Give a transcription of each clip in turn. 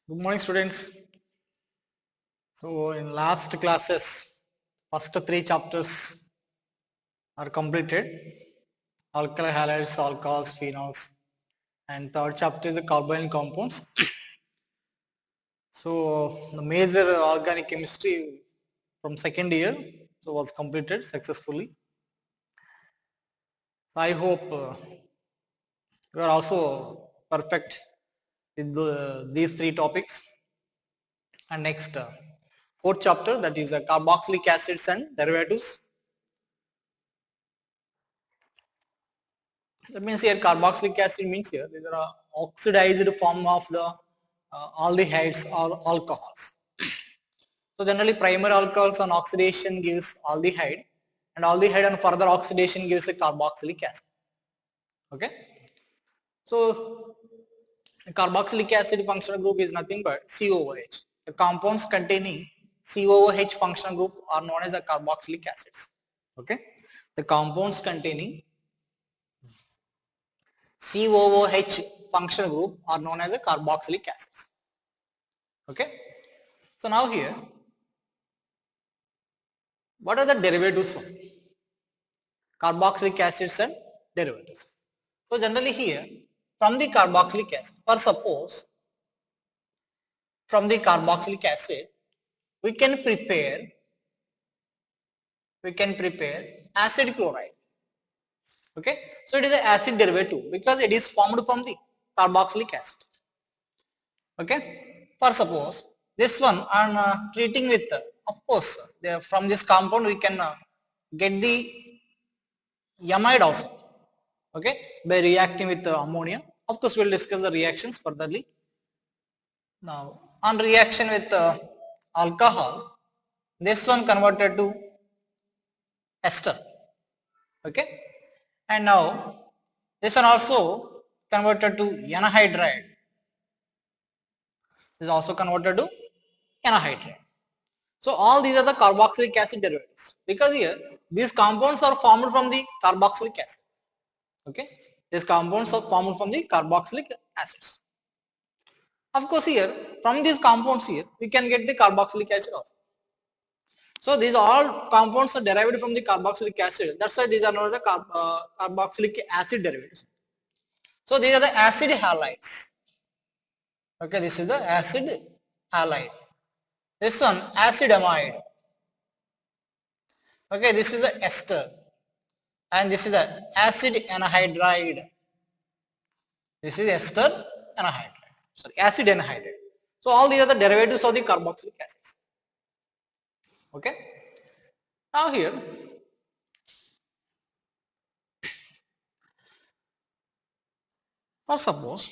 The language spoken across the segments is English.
Good morning, students. So, in last classes, first three chapters are completed: alkyl halides, alcohols, phenols, and third chapter is the carbonyl compounds. So, the major organic chemistry from second year was completed successfully. So, I hope you are also perfect with these three topics. And next, fourth chapter, that is carboxylic acids and derivatives. That means here carboxylic acid means here these are oxidized form of the aldehydes or alcohols. So generally primary alcohols on oxidation gives aldehyde, and aldehyde on further oxidation gives a carboxylic acid. Okay. So the carboxylic acid functional group is nothing but COOH. The compounds containing COOH functional group are known as the carboxylic acids. Okay. The compounds containing COOH functional group are known as the carboxylic acids. Okay. So now here, what are the derivatives of carboxylic acids and derivatives? So generally here, from the carboxylic acid, for suppose from the carboxylic acid, we can prepare acid chloride. Okay. So it is an acid derivative because it is formed from the carboxylic acid. Okay. For suppose this one I'm treating with, of course, from this compound we can get the amide also. Okay, by reacting with ammonia. Of course, we'll discuss the reactions furtherly. Now, on reaction with alcohol, this one converted to ester. Okay, and now this one also converted to anhydride. This is also converted to anhydride. So all these are the carboxylic acid derivatives because here these compounds are formed from the carboxylic acid. Okay, these compounds are formed from the carboxylic acids. Of course, here from these compounds here we can get the carboxylic acid also. So these all compounds are derived from the carboxylic acid. That's why these are known as the carboxylic acid derivatives. So these are the acid halides. Okay, this is the acid halide. This one acid amide. Okay, this is the ester, and this is the acid anhydride. This is ester anhydride. Sorry, acid anhydride. So all these are the derivatives of the carboxylic acids. Okay. Now here, or suppose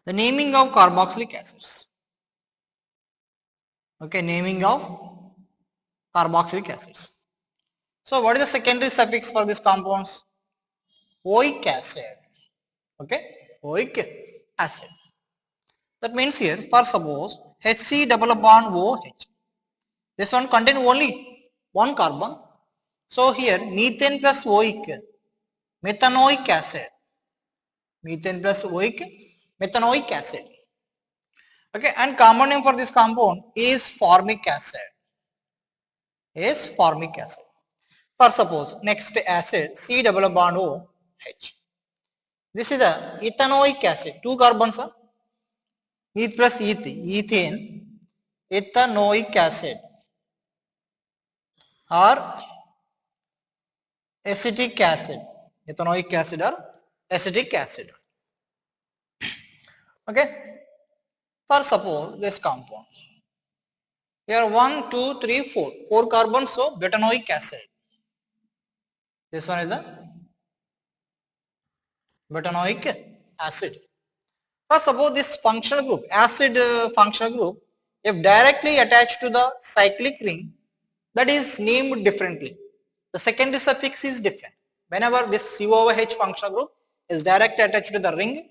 the naming of carboxylic acids. Okay, naming of carboxylic acids. So what is the secondary suffix for these compounds? Oic acid. Okay, oic acid. That means here, for suppose HC double bond OH. This one contain only one carbon. So here methane plus oic, methanoic acid. Methane plus oic, methanoic acid. Okay, and common name for this compound is formic acid. Is formic acid. For suppose next acid C double bond O H. This is the ethanoic acid. Two carbons are eth plus eth, ethane, ethanoic acid or acetic acid. Ethanoic acid or acetic acid. Okay. For suppose this compound. Here 1, 2, 3, 4. 4 carbons, so butanoic acid. This one is the butanoic acid. First, suppose this functional group, acid functional group, if directly attached to the cyclic ring, that is named differently. The secondary suffix is different. Whenever this COOH functional group is directly attached to the ring,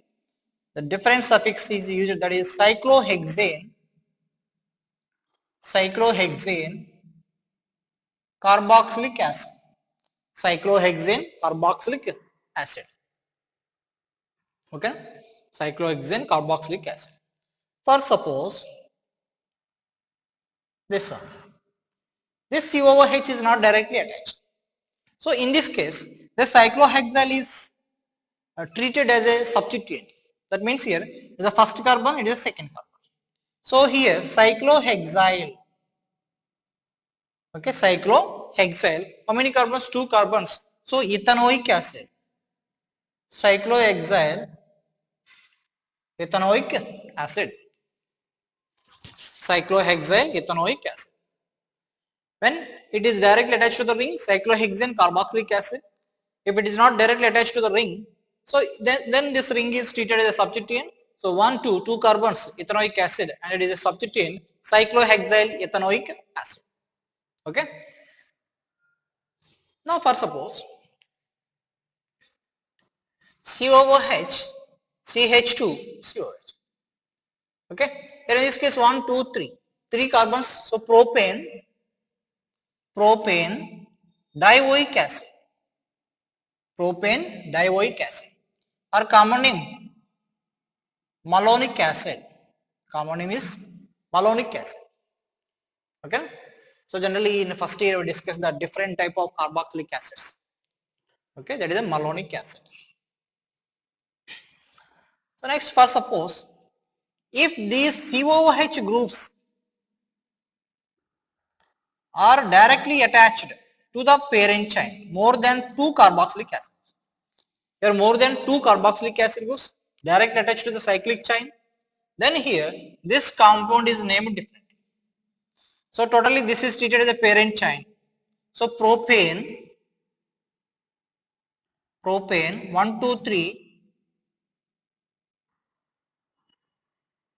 the different suffix is used, that is cyclohexane, carboxylic acid. Cyclohexane carboxylic acid. Okay, cyclohexane carboxylic acid. For suppose this one, this COOH is not directly attached. So in this case, the cyclohexyl is treated as a substituent. That means here is the first carbon, it is the second carbon. So here cyclohexyl, okay, cyclohexyl, how many carbons? 2 carbons. So ethanoic acid, cyclohexyl ethanoic acid, cyclohexyl ethanoic acid. When it is directly attached to the ring, cyclohexane carboxylic acid. If it is not directly attached to the ring, so then this ring is treated as a substituent. So 2 carbons ethanoic acid, and it is a substituent cyclohexyl ethanoic acid. Okay. Now for suppose COOH, CH2, COH. Okay. Here in this case 1, 2, 3. 3 carbons. So propane, dioic acid. Propane, dioic acid. Or common name malonic acid. Common name is malonic acid. Okay. So generally in the first year we discussed the different type of carboxylic acids. Okay, that is a malonic acid. So next, for suppose if these COOH groups are directly attached to the parent chain, more than 2 carboxylic acids. Here more than 2 carboxylic acid groups directly attached to the cyclic chain, then here this compound is named differently. So totally this is treated as a parent chain. So propane 1, 2, 3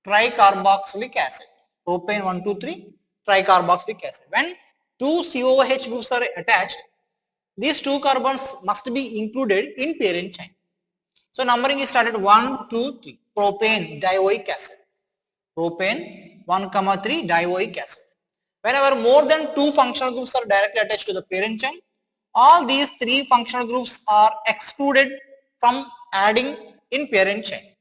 tricarboxylic acid. Propane 1, 2, 3 tricarboxylic acid. When 2 COOH groups are attached, these 2 carbons must be included in parent chain. So numbering is started 1, 2, 3. Propane dioic acid. Propane 1, 3 dioic acid. Whenever more than 2 functional groups are directly attached to the parent chain, all these 3 functional groups are excluded from adding in parent chain.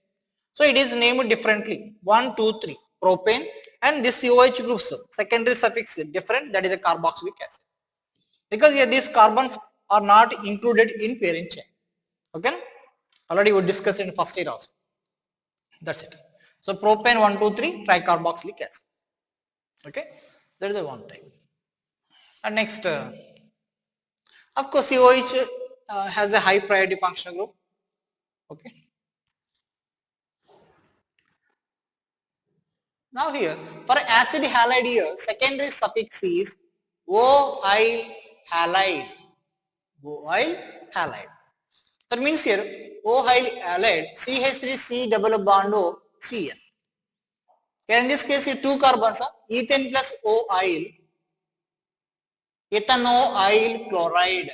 So it is named differently 1, 2, 3 propane, and this COH groups secondary suffix is different, that is a carboxylic acid, because here these carbons are not included in parent chain. Okay, already we discussed in first year also. That's it. So propane 1, 2, 3 tricarboxylic acid. Okay, that is the one type. And next, of course, COH has a high priority functional group. Okay. Now here, for acid halide here, secondary suffix is O-yl halide. O-yl halide. That means here, O-yl halide, CH3C double bond O, Cl. Here in this case, here 2 carbons are ethane plus O-yl, ethanoyl chloride.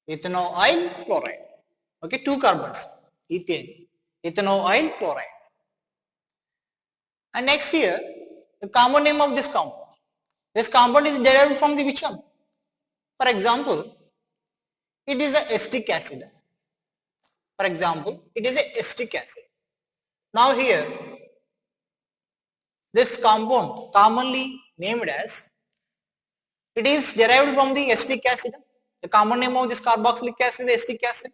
Ethanoyl chloride. Okay, 2 carbons, ethane, ethanoyl chloride. And next here, the common name of this compound. This compound is derived from the which one? For example, it is a acetic acid. For example, it is a acetic acid. Now here, this compound commonly named as, it is derived from the acetic acid. The common name of this carboxylic acid is acetic acid.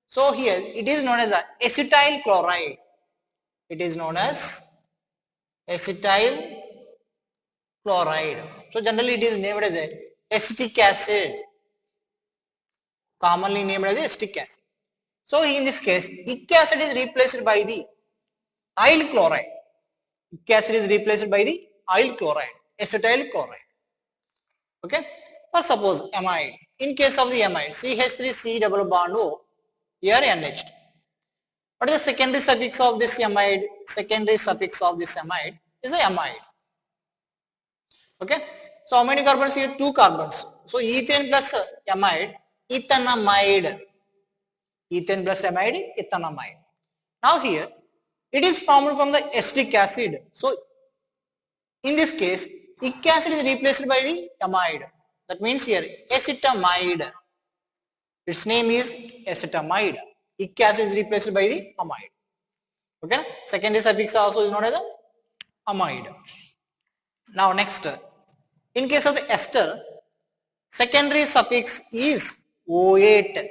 So here, it is known as a acetyl chloride. It is known as acetyl chloride. So generally it is named as a acetic acid. Commonly named as acetic acid. So in this case, ic acid is replaced by the yl chloride. Ic acid is replaced by the yl chloride, acetyl chloride. Okay. Or suppose amide. In case of the amide, CH3C double bond O, here NH2. What is the secondary suffix of this amide? Secondary suffix of this amide is a amide. Okay. So how many carbons here? 2 carbons. So ethane plus amide, ethanamide. Ethane plus amide, ethanamide. Now here, it is formed from the acetic acid. So in this case, ic acid is replaced by the amide. That means here acetamide. Its name is acetamide. Ic acid is replaced by the amide. Okay, secondary suffix also is known as a amide. Now next, in case of the ester, secondary suffix is O8.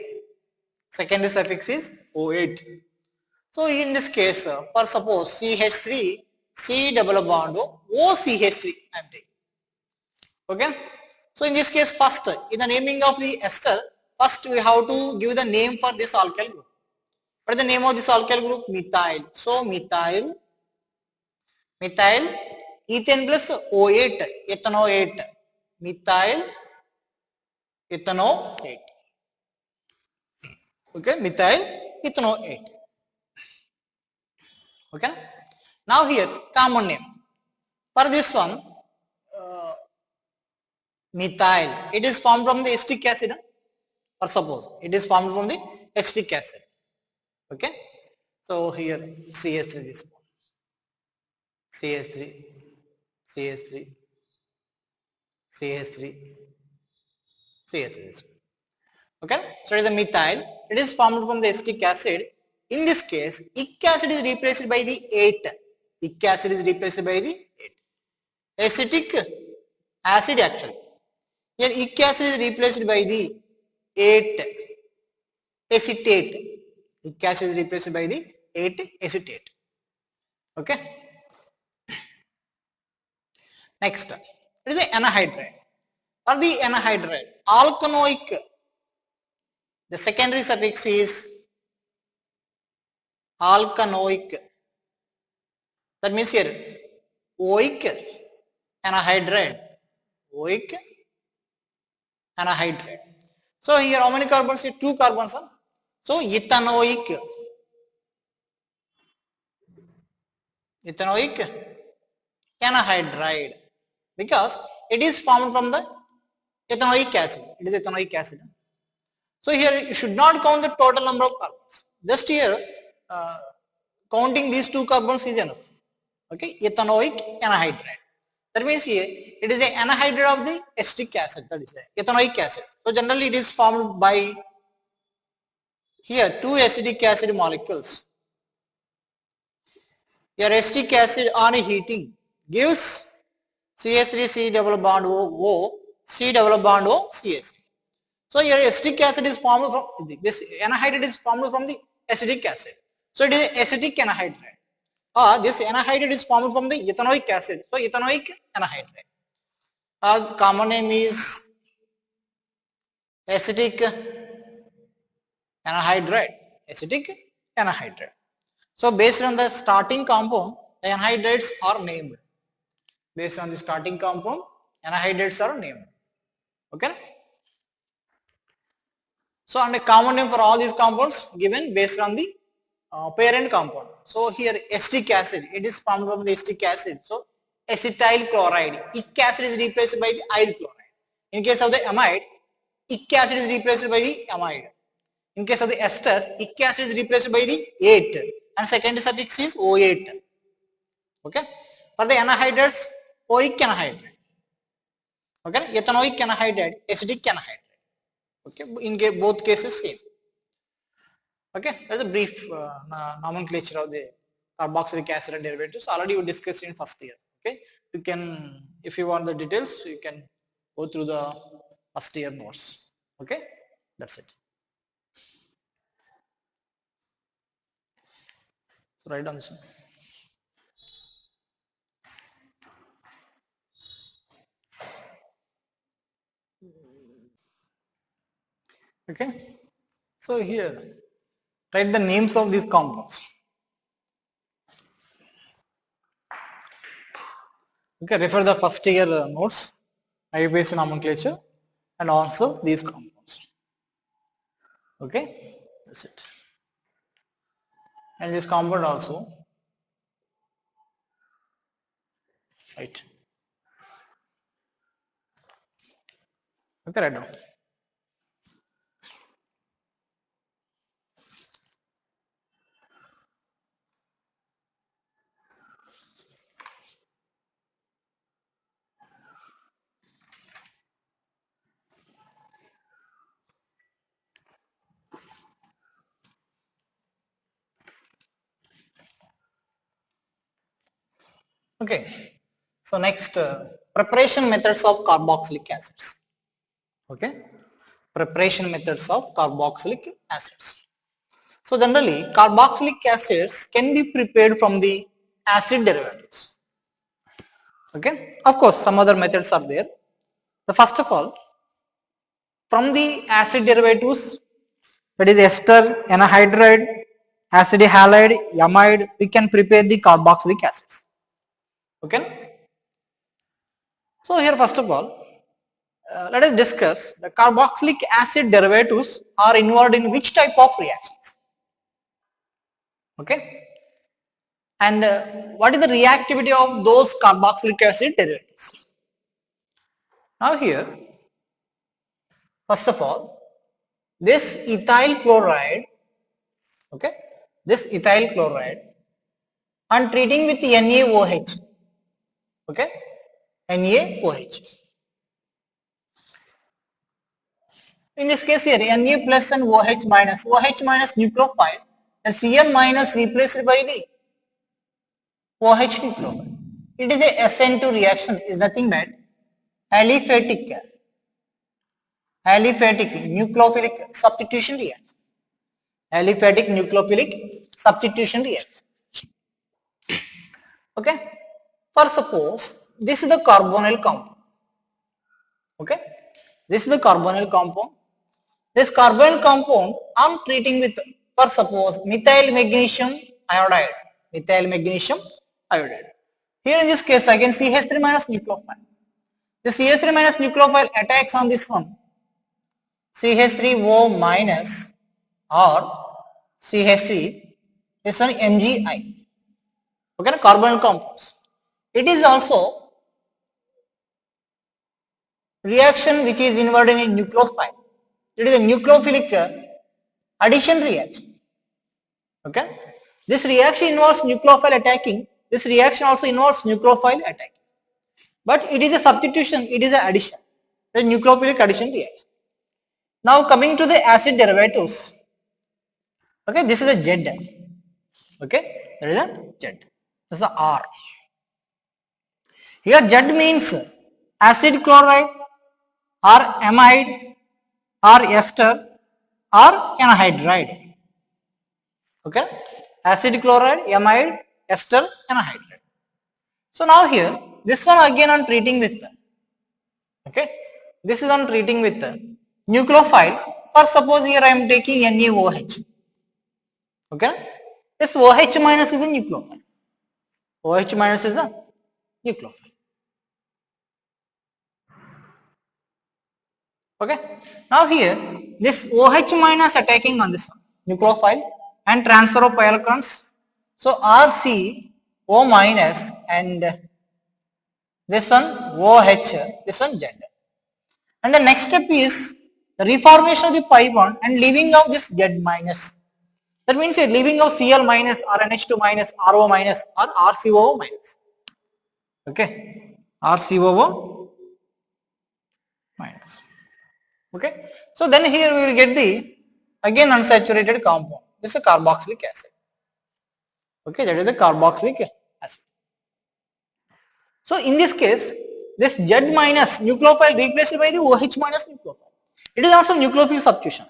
Secondary suffix is O8. So in this case, for suppose CH3, C double bond O, OCH3 I am taking. Okay. So in this case, first in the naming of the ester, first we have to give the name for this alkyl group. What is the name of this alkyl group? Methyl. So methyl ethane plus O8, ethanoate. Methyl ethanoate. Okay, methyl ethanoate. Okay. Now here common name for this one, methyl. It is formed from the acetic acid. Or suppose it is formed from the acetic acid. Okay. So here CH3 this one. CH3, CH3, CH3, CH3 this one. Okay. So it is the methyl. It is formed from the acetic acid. In this case, ic acid is replaced by the 8. Ic acid is replaced by the 8. Acetic acid actually. Here ic acid is replaced by the 8 acetate. Ic acid is replaced by the 8 acetate. Okay. Next, it is the anhydride. For the anhydride, alkanoic, the secondary suffix is alkanoic. That means here oic anhydride. Oic anhydride. So here how many carbons? Here 2 carbons. Huh? So ethanoic anhydride, because it is formed from the ethanoic acid. It is ethanoic acid. So here you should not count the total number of carbons. Just here uh, counting these 2 carbons is enough. Okay, ethanoic anhydride. That means here it is an anhydride of the acetic acid. That is ethanoic acid. So generally it is formed by here 2 acetic acid molecules. Your acetic acid on heating gives CH3 double bond O, C double bond O, CH3. So your acetic acid is formed from this anhydride is formed from the acetic acid. So it is acetic anhydride. This anhydride is formed from the ethanoic acid. So ethanoic anhydride. The common name is acetic anhydride. Acetic anhydride. So based on the starting compound, the anhydrides are named. Based on the starting compound, anhydrides are named. Okay. So and a common name for all these compounds given based on the parent compound. So here acetic acid, it is formed from the acetic acid. So acetyl chloride. Ic acid is replaced by the aryl chloride. In case of the amide, ic acid is replaced by the amide. In case of the esters, ic acid is replaced by the 8 and secondary suffix is O8. Okay. For the anhydrides, oic anhydride. Okay. Ethanoic anhydride, acidic anhydride. Okay. In both cases same. Okay. That's a brief nomenclature of the carboxylic acid and derivatives. Already we discussed in first year. Okay. You can, if you want the details, you can go through the first year notes. Okay. That's it. So write down this one. Okay. So here, write the names of these compounds. Okay, refer the first year notes, IUPAC nomenclature, and answer these compounds. Okay, that's it. And this compound also, right? Okay, write down. Okay. So next, preparation methods of carboxylic acids. Okay. Preparation methods of carboxylic acids. So generally, carboxylic acids can be prepared from the acid derivatives. Okay. Of course, some other methods are there. The first of all, from the acid derivatives, that is ester, anhydride, acid halide, amide, we can prepare the carboxylic acids. Okay. So here first of all, let us discuss the carboxylic acid derivatives are involved in which type of reactions. Okay. And what is the reactivity of those carboxylic acid derivatives? Now here, first of all, this ethyl chloride, okay, this ethyl chloride, on treating with NaOH, okay, NaOH. In this case here, Na plus and OH minus nucleophile, and Cl minus replaced by the OH nucleophile. It is a SN2 reaction, is nothing but aliphatic nucleophilic substitution reaction. Aliphatic nucleophilic substitution reaction. Okay. For suppose this is the carbonyl compound. Okay. This is the carbonyl compound. This carbonyl compound I am treating with, for suppose, methyl magnesium iodide. Methyl magnesium iodide. Here in this case again CH3 minus nucleophile. The CH3 minus nucleophile attacks on this one. CH3O minus or CH3, this one MgI. Okay, carbonyl compounds. It is also reaction which is involved in a nucleophile. It is a nucleophilic addition reaction. Okay, this reaction involves nucleophile attacking. This reaction also involves nucleophile attacking. But it is a substitution. It is an addition. A nucleophilic addition reaction. Now coming to the acid derivatives. Okay, this is a Z. Okay, there is a Z. This is a R. Here Z means acid chloride or amide or ester or anhydride. Okay, acid chloride, amide, ester, anhydride. So now here, this one again on treating with, okay, this is on treating with nucleophile. Or suppose here I am taking NaOH. Okay, this OH minus is a nucleophile. OH minus is a nucleophile. Okay. Now here, this OH minus attacking on this one, nucleophile and transfer of pi electrons. So RC O minus and this one OH, this one Z. And the next step is the reformation of the pi bond and leaving of this Z minus. That means a leaving of Cl minus or NH2 minus, RO minus or RCOO minus. Okay, RCOO minus. Okay, so then here we will get the again unsaturated compound. This is a carboxylic acid. Okay, that is the carboxylic acid. So in this case, this Z minus nucleophile replaced by the OH minus nucleophile. It is also nucleophile substitution.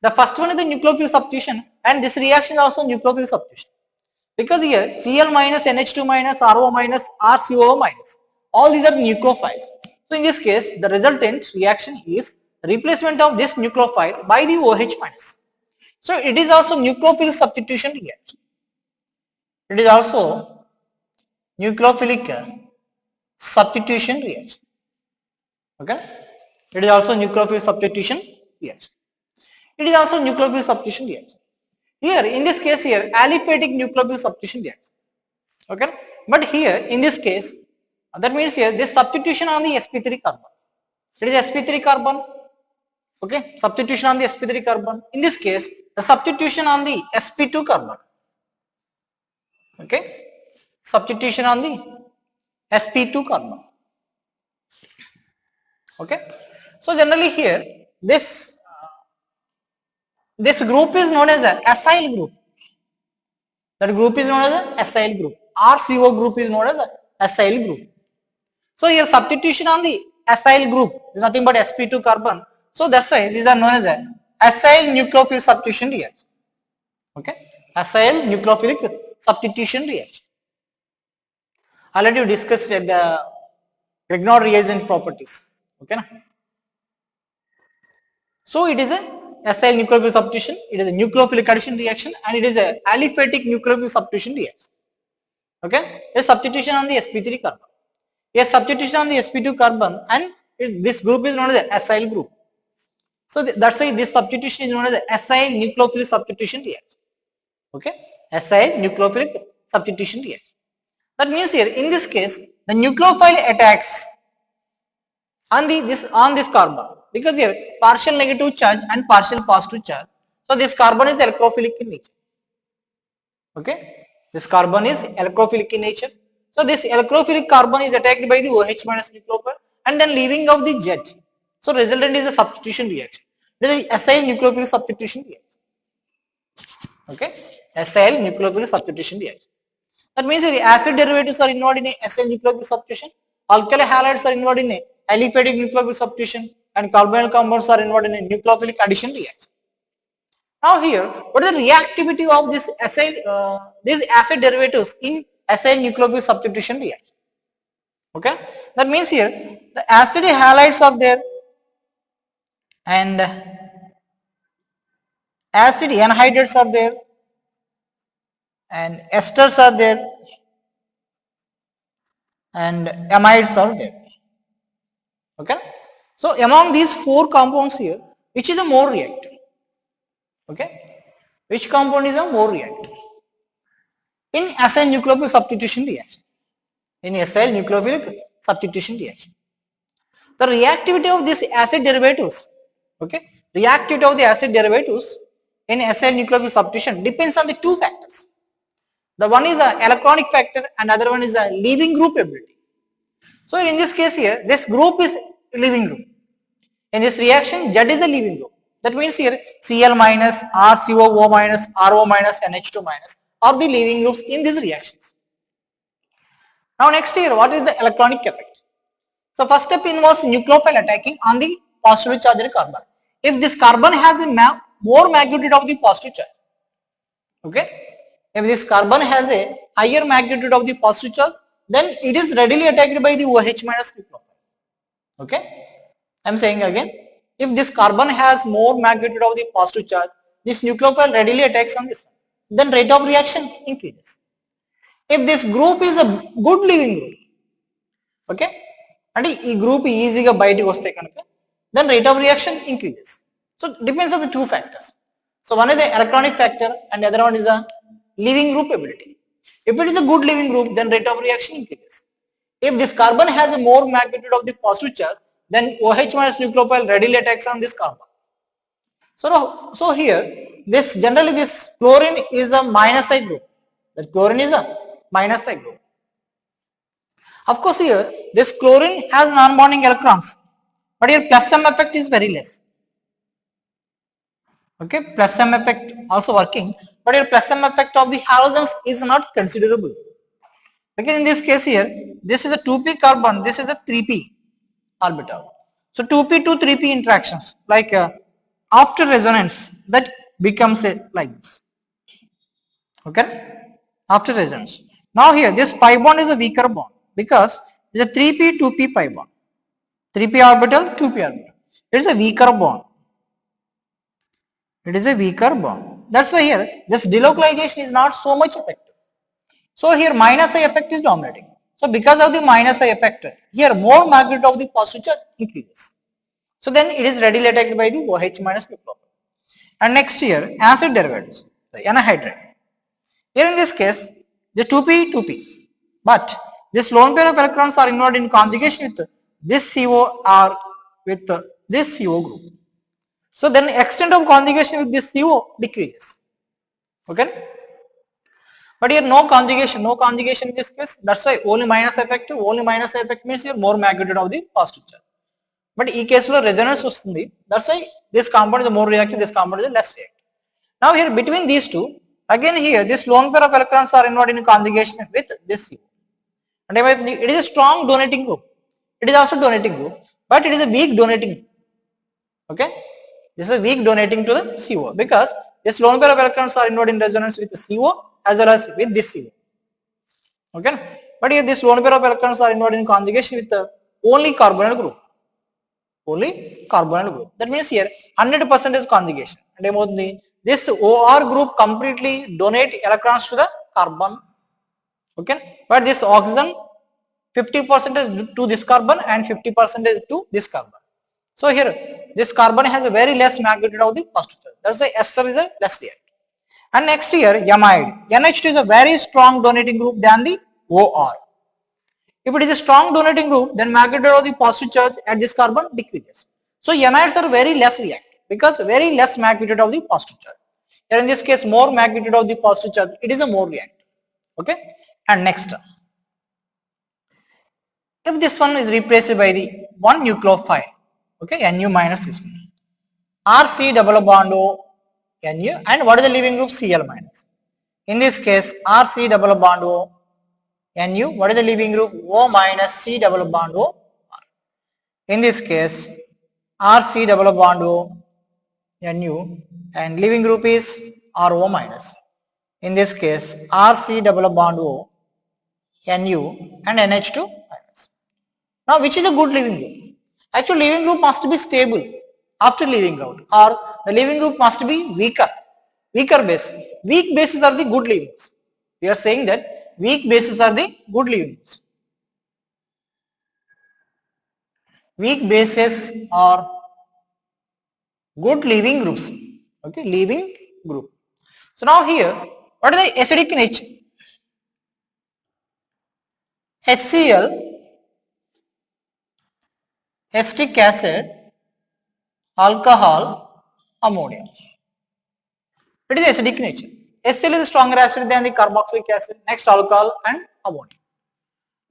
The first one is the nucleophile substitution, and this reaction is also nucleophile substitution. Because here Cl minus, NH2 minus, RO minus, RCOO minus, all these are nucleophiles. So in this case, the resultant reaction is replacement of this nucleophile by the OH minus. So it is also nucleophile substitution reaction. It is also nucleophilic substitution reaction. Okay, it is also nucleophile substitution reaction. It is also nucleophile substitution reaction. Here in this case here aliphatic nucleophile substitution reaction. Okay, but here in this case that means here this substitution on the sp3 carbon. It is sp3 carbon. Okay, substitution on the sp3 carbon. In this case the substitution on the sp2 carbon. Okay, substitution on the sp2 carbon. Okay, so generally here this group is known as a acyl group. That group is known as a acyl group. RCO group is known as the acyl group. So here substitution on the acyl group is nothing but sp2 carbon. So that's why these are known as a acyl nucleophile substitution reaction. Okay, acyl nucleophilic substitution reaction. Already we discussed the Grignard reagent properties. Okay, na? So it is a acyl nucleophile substitution. It is a nucleophilic addition reaction, and it is a aliphatic nucleophile substitution reaction. Okay, a substitution on the sp3 carbon. A substitution on the sp2 carbon, and this group is known as the acyl group. So that's why this substitution is known as the acyl nucleophilic substitution reaction. Okay, acyl nucleophilic substitution reaction. That means here in this case the nucleophile attacks on this carbon, because here partial negative charge and partial positive charge. So this carbon is electrophilic in nature. Okay, this carbon is electrophilic in nature. So this electrophilic carbon is attacked by the OH minus nucleophile and then leaving of the jet. So resultant is a substitution reaction. It is acyl nucleophilic substitution reaction. Okay, acyl nucleophilic substitution reaction. That means the acid derivatives are involved in a acyl nucleophilic substitution, alkali halides are involved in a aliphatic nucleophilic substitution, and carbonyl compounds are involved in a nucleophilic addition reaction. Now here, what is the reactivity of this these acid derivatives in acyl nucleophilic substitution reaction? Okay, that means here the acid halides are there and acid anhydrides are there and esters are there and amides are there. Okay, so among these four compounds here, which is a more reactive? Okay, which compound is a more reactive in acyl nucleophilic substitution reaction? In acyl nucleophilic substitution reaction, the reactivity of these acid derivatives, okay, reactivity of the acid derivatives in acyl nucleophilic substitution depends on the two factors. The one is the electronic factor and other one is the leaving group ability. So in this case here, this group is leaving group. In this reaction, Z is the leaving group. That means here Cl minus, RCOO minus, RO minus, and H2 minus are the leaving groups in these reactions. Now next here, what is the electronic effect? So first step involves nucleophile attacking on the positively charged carbon. If this carbon has a more magnitude of the positive charge, okay, if this carbon has a higher magnitude of the positive charge, then it is readily attacked by the OH minus nucleophile. Okay, I am saying again, if this carbon has more magnitude of the positive charge, this nucleophile readily attacks on this one. Then rate of reaction increases. If this group is a good leaving group, okay, and this group easily bite goes, then rate of reaction increases. So it depends on the two factors. So one is the electronic factor and the other one is a leaving group ability. If it is a good leaving group, then rate of reaction increases. If this carbon has a more magnitude of the positive charge, then OH minus nucleophile readily attacks on this carbon. So here, this generally this chlorine is a minus I group. That chlorine is a minus I group. Of course here, this chlorine has non-bonding electrons, but here plus M effect is very less. Okay, plus M effect also working, but here plus M effect of the halogens is not considerable. Okay, in this case here, this is a 2p carbon, this is a 3p orbital. So 2p to 3p interactions, like after resonance, that becomes like this. Okay, after resonance. Now here, this pi bond is a weaker bond because it is a 3p 2p pi bond. 3p orbital, 2p orbital. It is a weaker bond. It is a weaker bond. That's why here this delocalization is not so much effective. So here minus I effect is dominating. So because of the minus I effect, here more magnitude of the positive charge increases. So then it is readily attacked by the OH minus nucleophile. And next here, acid derivatives, the anhydride. Here in this case, the 2p, 2p. But this lone pair of electrons are involved in conjugation with this CO or with this CO group. So then extent of conjugation with this CO decreases. Okay. But here no conjugation in this case. That's why only minus effect means here more magnitude of the positive charge. But in case of resonance, that's why this compound is more reactive, this compound is less reactive. Now here between these two, Again here, this lone pair of electrons are involved in conjugation with this CO. And it is a strong donating group. It is also donating group, but it is a weak donating group. Okay, this is a weak donating to the CO because this lone pair of electrons are involved in resonance with the CO as well as with this CO. Okay, but here this lone pair of electrons are involved in conjugation with the only carbonyl group. Only carbonyl group. That means here 100% is conjugation. And this OR group completely donate electrons to the carbon. Okay, but this oxygen 50% is to this carbon and 50% is to this carbon. So here this carbon has a very less magnitude of the positive charge. That's why ester is a less reactant. And next here yamide. NH2 is a very strong donating group than the OR. If it is a strong donating group, then magnitude of the positive charge at this carbon decreases. So yamides are very less reactive because very less magnitude of the positive charge. Here in this case more magnitude of the positive charge, it is a more reactive. Okay. And next, if this one is replaced by the one nucleophile, okay, Nu minus this one, RC double bond O Nu, and what is the leaving group? Cl minus. In this case RC double bond O Nu, what is the leaving group? O minus C double bond O R. In this case RC double bond O Nu and leaving group is RO minus. In this case RC double bond O Nu and NH2 minus. Now which is the good leaving group? Actually leaving group must be stable after leaving out, or the leaving group must be weaker base. Weak bases are the good leaving groups. We are saying that weak bases are the good leaving groups. Weak bases are good leaving groups. Okay, leaving group. So now here, what is the acidic nature? HCl, acetic acid, alcohol, ammonia. It is acidic nature. HCl is stronger acid than the carboxylic acid, next alcohol and ammonia.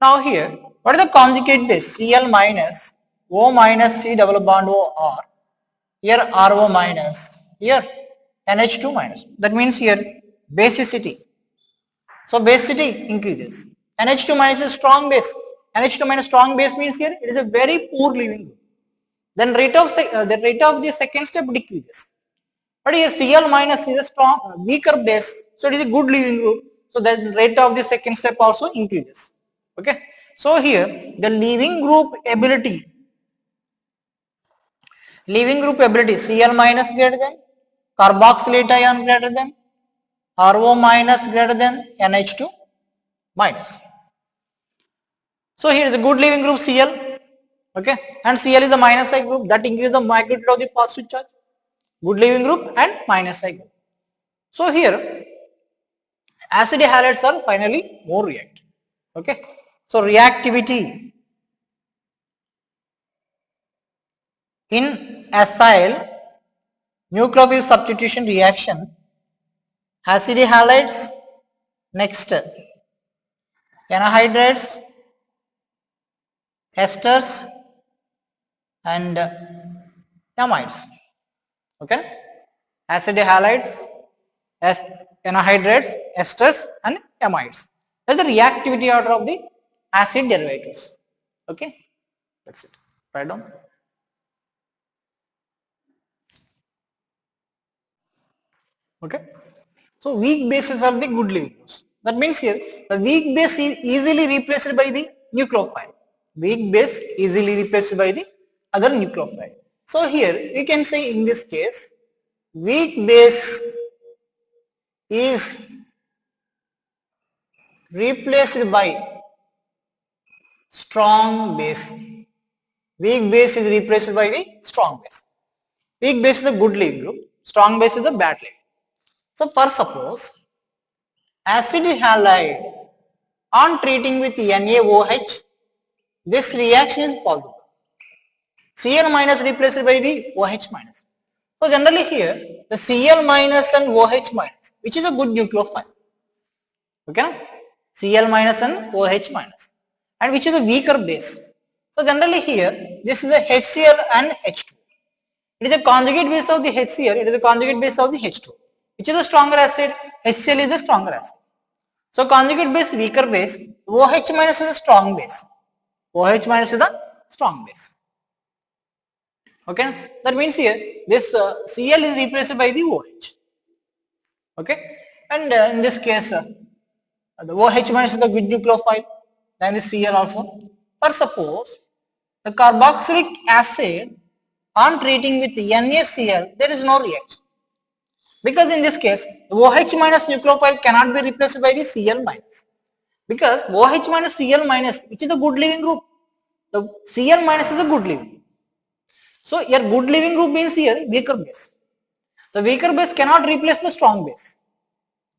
Now here, what is the conjugate base? Cl minus, O minus C double bond O R, here RO minus, here NH2 minus. That means here basicity. So basicity increases. NH2 minus is strong base. NH2 minus strong base means here it is a very poor leaving group. Then rate of the second step decreases. But here Cl minus is a strong, weaker base, so it is a good leaving group. So then rate of the second step also increases. Okay. So here the leaving group ability Cl minus greater than, carboxylate ion greater than, RO minus greater than, NH2 minus. So here is a good leaving group Cl. Okay, and Cl is the minus I group, that increases the magnitude of the positive charge. Good leaving group and minus I group. So here acid halides are finally more reactive. Okay, so reactivity in acyl nucleophile substitution reaction, acid halides, next anhydrides, esters and amides. Okay, acid halides, anhydrides, esters and amides. That is the reactivity order of the acid derivatives. Okay, that's it. Write down. Okay, so weak bases are the good leaving groups. That means here the weak base is easily replaced by the nucleophile. Weak base easily replaced by the other nucleophile. So here we can say in this case weak base is replaced by strong base. Weak base is replaced by the strong base. Weak base is the good leaving group, strong base is the bad leaving. So for suppose acid halide on treating with NaOH, this reaction is possible. Cl minus replaced by the OH minus. So generally here the Cl minus and OH minus, which is a good nucleophile. Okay, Cl minus and OH minus, and which is a weaker base. So generally here this is a HCl and H2. It is a conjugate base of the HCl, it is a conjugate base of the H2. Which is the stronger acid? HCl is the stronger acid. So conjugate base, weaker base, OH minus is a strong base. OH minus is the strong base. Okay, that means here this Cl is replaced by the OH. Okay, and in this case the OH minus is the good nucleophile, then the Cl also. But suppose the carboxylic acid on treating with NaCl, there is no reaction. Because in this case, the OH minus nucleophile cannot be replaced by the Cl minus. Because OH minus Cl minus, which is a good leaving group, the Cl minus is a good leaving. So your good leaving group means here weaker base. The weaker base cannot replace the strong base.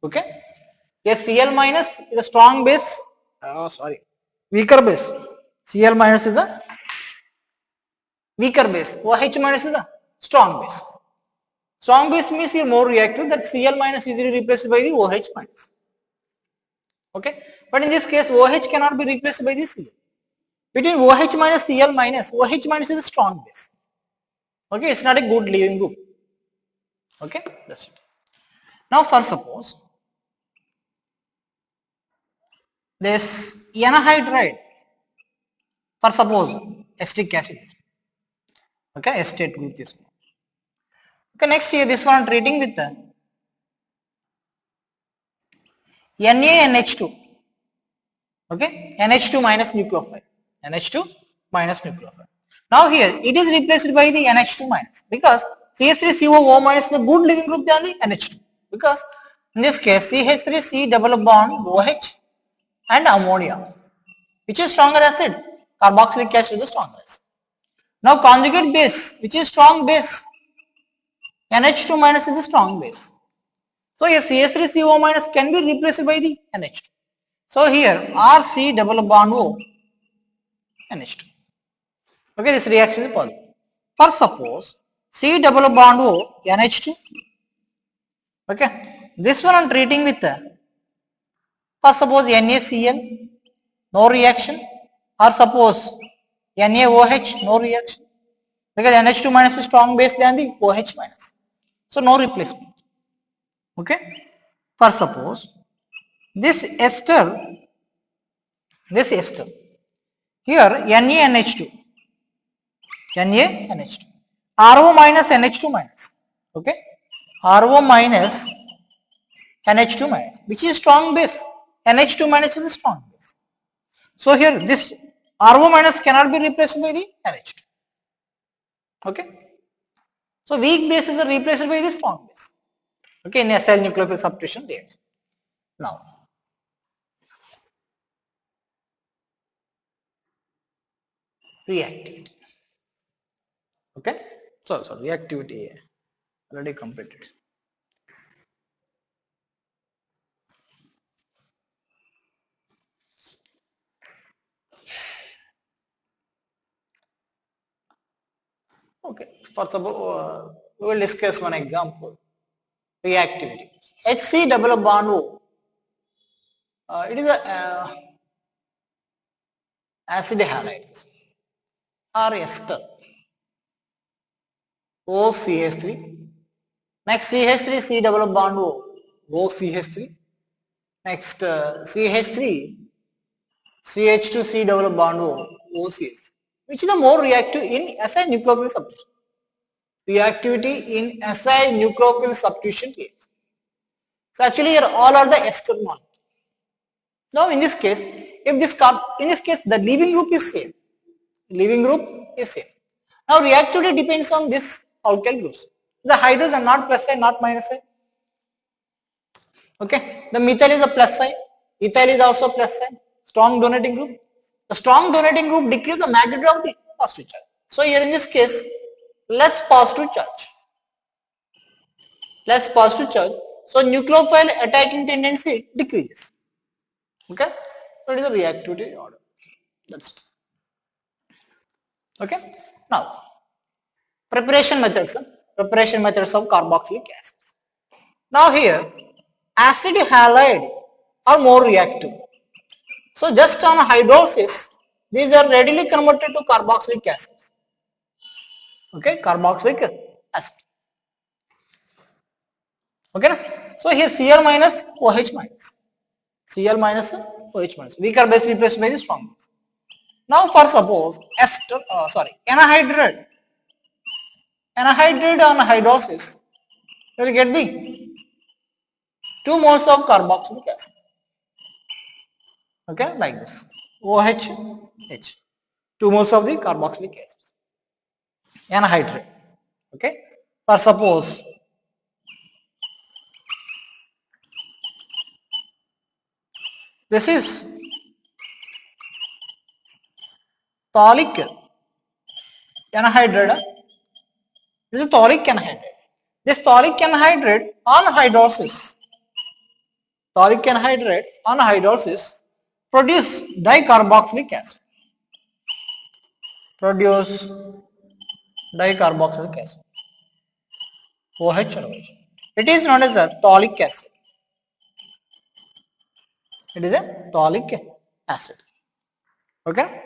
Okay? Here Cl minus is a strong base. Weaker base. Cl minus is the weaker base. OH minus is the strong base. Strong base means here more reactive, that Cl minus is easily replaced by the OH minus. Okay? But in this case, OH cannot be replaced by the Cl. Between OH minus Cl minus, OH minus is a strong base. Okay, it's not a good leaving group. Okay, that's it. Now for suppose this anhydride, for suppose acetic acid. Okay, acetate group this one. Okay, next here this one treating with the NaNH2. Okay, NH2 minus nucleophile. NH2 minus nucleophile. Now here it is replaced by the NH2 minus because CH3COO minus is the good leaving group than the NH2. Because in this case CH3C double bond OH and ammonia. Which is stronger acid? Carboxylic acid is the stronger acid. Now conjugate base, which is strong base? NH2 minus is the strong base. So here CH3CO minus can be replaced by the NH2. So here RC double bond O NH2. Okay, this reaction is positive. For suppose C double bond O NH2. Okay, this one I am treating with for suppose NaCl, no reaction, or suppose NaOH, no reaction, because NH2 minus is strong base than the OH minus. So no replacement. Okay, for suppose this ester, here NaNH2, NaNH2, RO minus NH2 minus. Okay, RO minus NH2 minus, which is strong base. NH2 minus is a strong base. So here this RO minus cannot be replaced by the NH2. Okay. So weak bases are replaced by the strong base. Okay, in acyl nucleophile substitution reaction. Now, reactivity. Okay, so reactivity already completed. Okay, for suppose we will discuss one example. Reactivity. HC double bond O. It is a acid halide or ester. OCH3. Next CH3 C double bond O. OCH3. Next CH3 CH2 C double bond O. OCH3. Which is the more reactive in acyl nucleophile substitution? Reactivity in acyl nucleophile substitution reaction. So actually here all are the ester molecule. Now in this case, if the leaving group is same. Leaving group is same. Now reactivity depends on this alkyl groups. The hydrogens are not plus side, not minus side. Okay. The methyl is a plus side. Ethyl is also plus side. Strong donating group. The strong donating group decreases the magnitude of the positive charge. So here in this case, less positive charge. Less positive charge. So nucleophile attacking tendency decreases. Okay. So it is a reactivity order. That's it. Okay. Now, preparation methods of carboxylic acids. Now here, acid halide are more reactive. So just on hydrolysis, these are readily converted to carboxylic acids. Okay, carboxylic acid. Okay, na? So here Cl minus OH minus. Cl minus OH minus. Weaker base replaced by the strong base. Now for suppose ester, anhydride. Anhydride on hydrolysis, you will get the 2 moles of carboxylic acid. Okay, like this. OH, H. 2 moles of the carboxylic acid. Anhydride. Okay. For suppose this is thallic anhydride. This is thallic anhydride. This thallic anhydride on hydrolysis, produce dicarboxylic acid. Produce dicarboxylic acid. OH and OH. It is known as a thallic acid. It is a thallic acid. Okay.